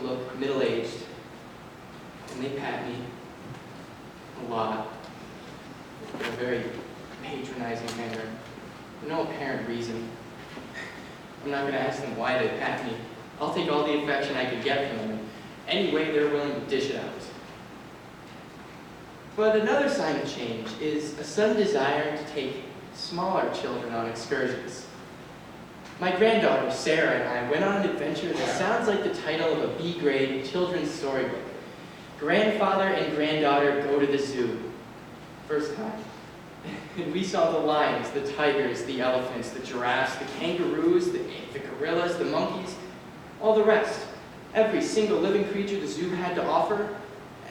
look middle-aged, and they pat me a lot in a very patronizing manner, for no apparent reason. I'm not going to ask them why they pat me. I'll take all the affection I could get from them, any way they're willing to dish it out. But another sign of change is a sudden desire to take smaller children on excursions. My granddaughter, Sarah, and I went on an adventure that sounds like the title of a B-grade children's storybook. Grandfather and granddaughter go to the zoo. First time. And we saw the lions, the tigers, the elephants, the giraffes, the kangaroos, the gorillas, the monkeys, all the rest. Every single living creature the zoo had to offer,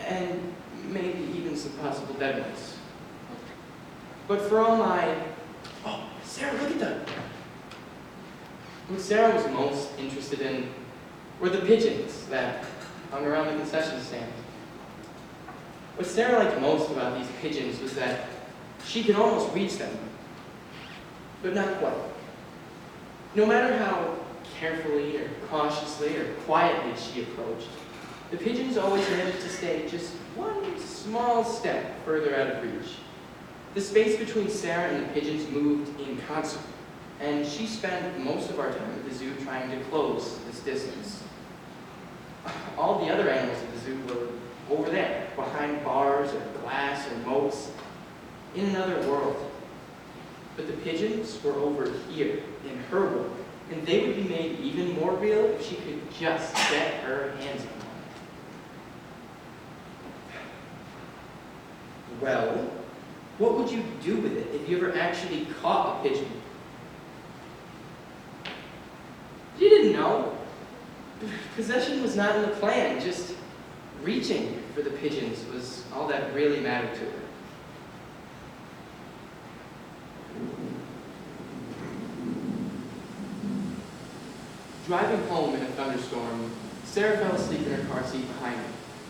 and maybe even some possible dead ones. But for all my... Oh, Sarah, look at them! What Sarah was most interested in were the pigeons that hung around the concession stand. What Sarah liked most about these pigeons was that she could almost reach them, but not quite. No matter how carefully or cautiously or quietly she approached, the pigeons always managed to stay just one small step further out of reach. The space between Sarah and the pigeons moved in concert, and she spent most of our time at the zoo trying to close this distance. All the other animals at the zoo were over there, behind bars or glass or moats, in another world. But the pigeons were over here, in her world, and they would be made even more real if she could just get her hands on them. Well, what would you do with it if you ever actually caught a pigeon? You didn't know. Possession was not in the plan, just reaching for the pigeons was all that really mattered to her. Driving home in a thunderstorm, Sarah fell asleep in her car seat behind me,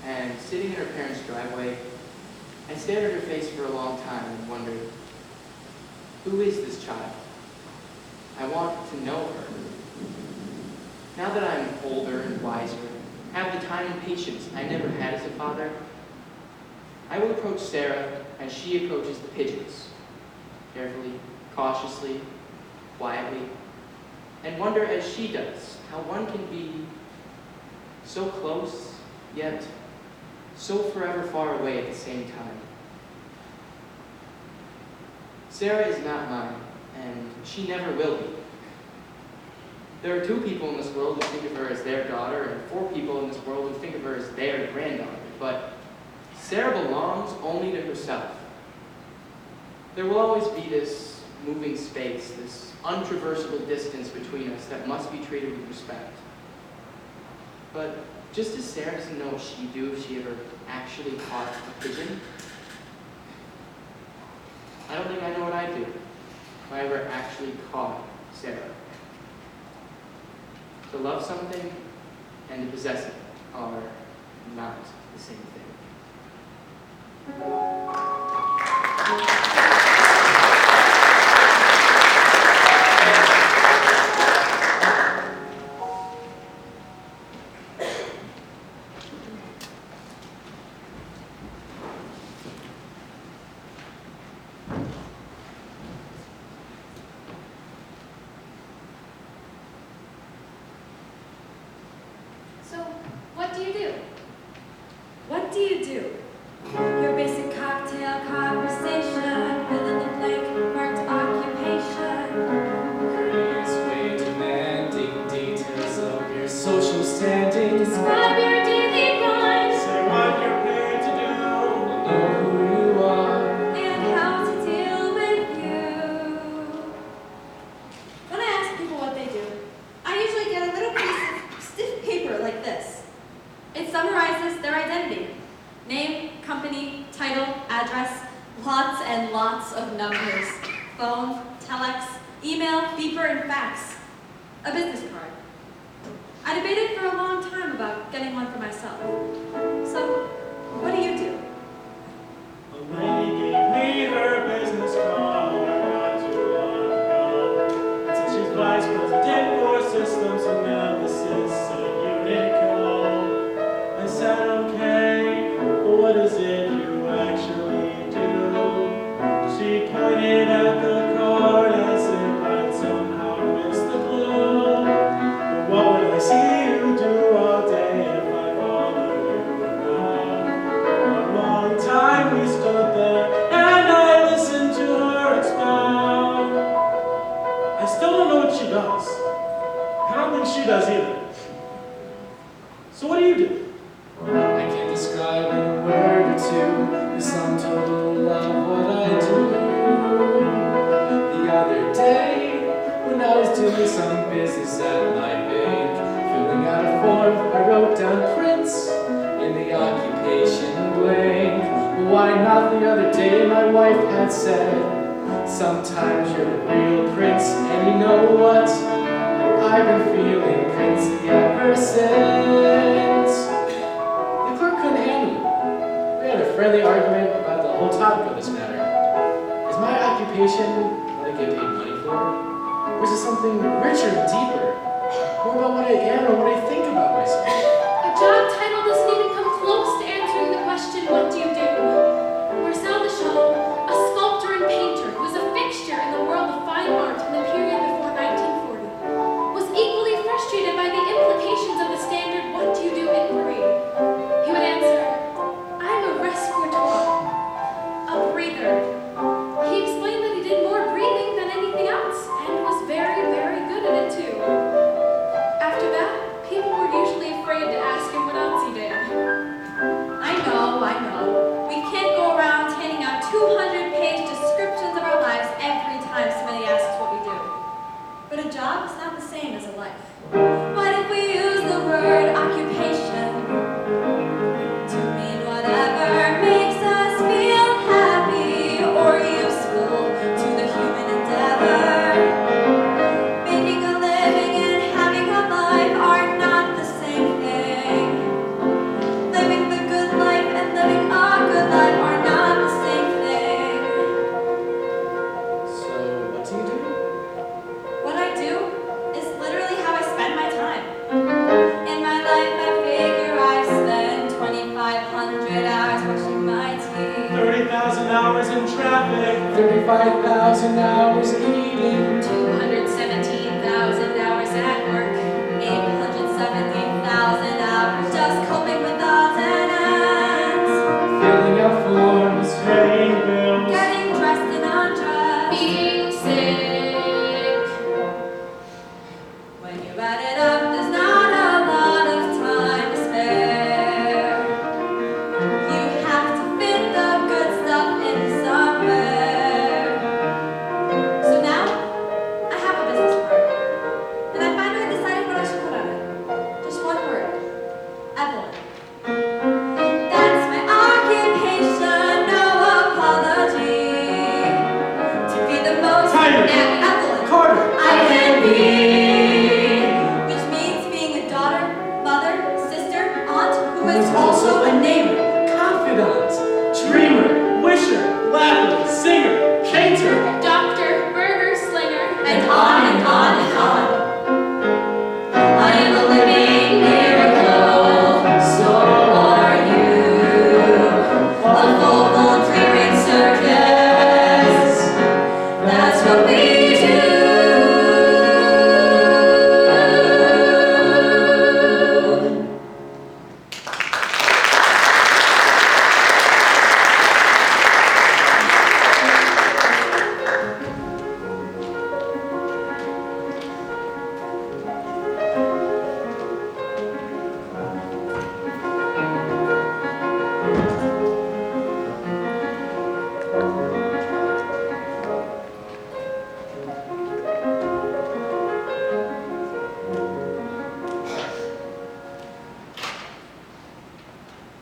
and sitting in her parents' driveway, I stared at her face for a long time and wondered, who is this child? I want to know her. Now that I'm older and wiser, have the time and patience I never had as a father, I will approach Sarah as she approaches the pigeons, carefully, cautiously, quietly, and wonder as she does how one can be so close, yet so forever far away at the same time. Sarah is not mine, and she never will be. There are 2 people in this world who think of her as their daughter, and 4 people in this world who think of her as their granddaughter, but Sarah belongs only to herself. There will always be this moving space, this untraversable distance between us that must be treated with respect. But just as Sarah doesn't know what she'd do if she ever actually caught a pigeon, I don't think I know what I'd do if I ever actually caught Sarah. To love something and to possess it are not the same thing. So, what do you do? What do you do? Your basic cocktail conversation, fill in the blank marked occupation. Careers way demanding details of your social standing. Describe your daily grind. Say what you're paid to do. Know who you are. And how to deal with you. When I ask people what they do, I usually get a little piece of stiff paper like this. It summarizes their identity. Name, company, title, address, lots and lots of numbers. Phone, telex, email, beeper, and fax. A business card. I debated for a long time about getting one for myself. So, what do you do? A lady gave me her business card not too long ago. It said she's vice president for systems analysis at Unico. do? I can't describe in a word or two the sum total of what I do. The other day, when I was doing some business at my bank, filling out a form, I wrote down Prince in the occupation blank. Why not the other day, my wife had said, sometimes you're the real Prince, and you know what? I've been feeling princely ever since. The clerk couldn't handle it. We had a friendly argument about the whole topic of this matter. Is my occupation what I get paid money for? Or is it something richer and deeper? More about what I am or what I think about myself? A job title doesn't even come close to answering the question, what do you do? Marcel Duchamp, a sculptor and painter who was a fixture in the world of fine art in the period before 1940, was equally frustrated by the implications of the standard what do you do inquiry. He would answer, I'm a restaurateur, a breather. He explained that he did more breathing than anything else and was very, very good at it too. After that, people were usually afraid to ask him what else he did. I know. We can't go around handing out 200-page descriptions of our lives every time somebody asks what we do. But a job is not the same as a life. What if we use the word occupation to mean whatever makes us feel happy or useful to the human endeavor? Making a living and having a life are not the same thing. Living the good life and living a good life are not the same thing. So, what do you do? What I do is literally how I spend my time. In my life, I figure I've spent 2,500 hours brushing my teeth, 30,000 hours in traffic, 35,000 hours eating, 217,000 hours at work, 870,000 hours just coping with odds and ends, filling out forms, paying bills. getting dressed and undressed, being sick. When you add it up, there's not a lot of time to spare. You have to fit the good stuff in somewhere. So now, I have a business card, and I finally decided what I should put on it. Just one word: Evelyn. That's my occupation, no apology. To be the most Tyler. Evelyn Carter. I can be, which means being a daughter, mother, sister, aunt, who is also a neighbor. confidant, Dreamer, wisher, laugher, singer, painter. Doctor, burger slinger, and on and on and on. I am a living miracle, so are you. A vocal three-ring circus, that's what we do.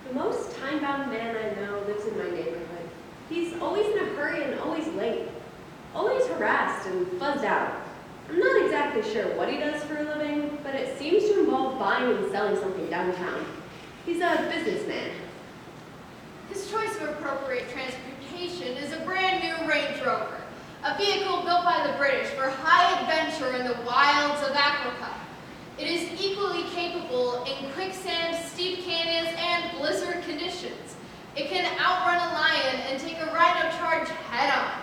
The most time-bound man I know lives in my neighborhood. He's always in a hurry and always late. Always harassed and fuzzed out. I'm not exactly sure what he does for a living, but it seems to involve buying and selling something downtown. He's a businessman. His choice of appropriate transportation is a brand new Range Rover, a vehicle built by the British for high adventure in the wilds of Africa. It is equally capable in quicksand, steep canyons, and blizzard conditions. It can outrun a lion and take a rhino charge head-on.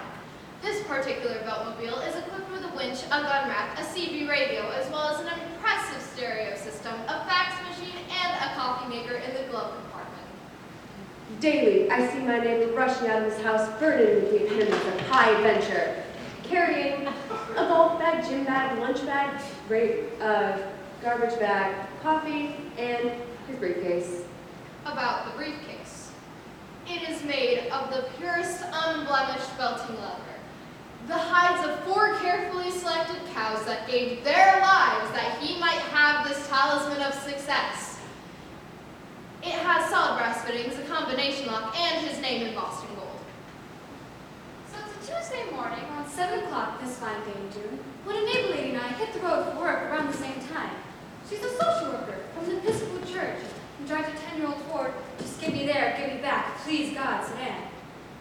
This particular Beltmobile is equipped with a winch, a gun rack, a CB radio, as well as an impressive stereo system, a fax machine, and a coffee maker in the glove compartment. Daily, I see my neighbor rushing out of his house, burdened with the appendix of high adventure, carrying a golf bag, gym bag, lunch bag, garbage bag, coffee, and his briefcase. About the briefcase. It is made of the purest, unblemished felting leather. The hides of 4 carefully selected cows that gave their lives that he might have this talisman of success. It has solid brass fittings, a combination lock, and his name in Boston gold. So it's a Tuesday morning around 7 o'clock this fine day in June, when a neighbor lady and I hit the road for work around the same time. She's a social worker from the Episcopal Church and drives a 10-year-old Ford, just give me there, give me back, please God, sedan.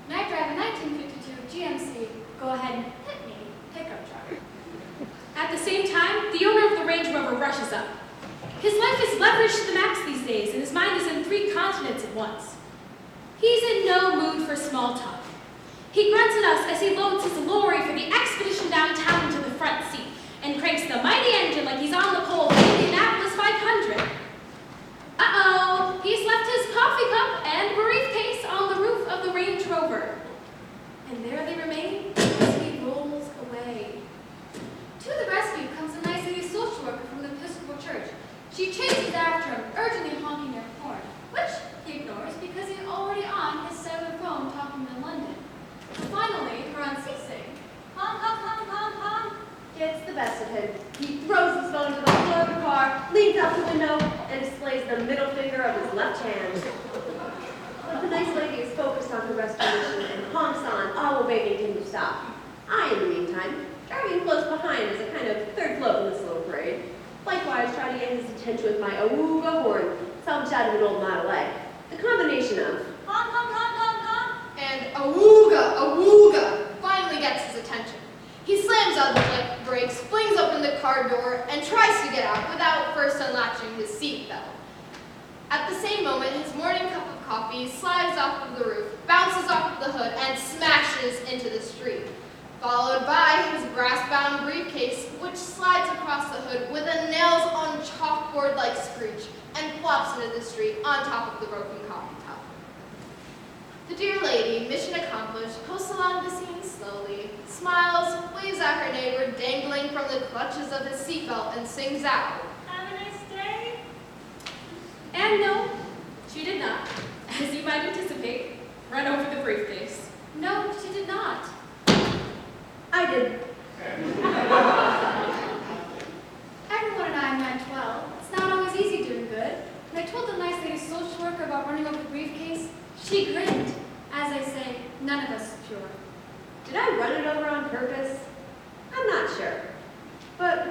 And I drive a 1952 GMC, go ahead and hit me, pickup truck. At the same time, the owner of the Range Rover rushes up. His life is leveraged to the max these days, and his mind is in 3 continents at once. He's in no mood for small talk. He grunts at us as he loads his lorry for the expedition downtown to the front seat and cranks the mighty engine like he's on the pole of the Indianapolis 500. Uh-oh, he's left his coffee cup and briefcase on the roof of the Range Rover. And there they remain as he rolls away. To the rescue comes a nice lady social worker from the Episcopal Church. She chases after him, urgently honking her horn, which he ignores because he's already on his cellular phone talking to London. Finally, her unceasing honk, honk, honk, honk, honk Gets the best of him. He throws his phone to the floor of the car, leans out the window, and displays the middle finger of his left hand. But the nice lady is focused on her restoration and honks on, all begging him to stop. I, in the meantime, driving close behind as a kind of third float in this little parade. Likewise, try to get his attention with my awooga horn, salvaged out of an old Model A. The combination of honk, honk, honk, honk, honk. And awooga finally gets his attention. He slams on the brakes, flings open the car door, and tries to get out without first unlatching his seat belt. At the same moment, his morning cup of coffee slides off of the roof, bounces off of the hood, and smashes into the street, followed by his brass-bound briefcase, which slides across the hood with a nails-on chalkboard-like screech and flops into the street on top of the broken coffee cup. The dear lady, mission accomplished, coasts along the scene slowly, smiles, waves at her neighbor dangling from the clutches of his seatbelt, and sings out, Have a nice day. And no, she did not, as you might anticipate, run over the briefcase. No, she did not. I did. Everyone and I meant well. It's not always easy doing good. When I told the nice lady social worker about running over the briefcase, she grinned. As I say, none of us is pure. Did I run it over on purpose? I'm not sure. But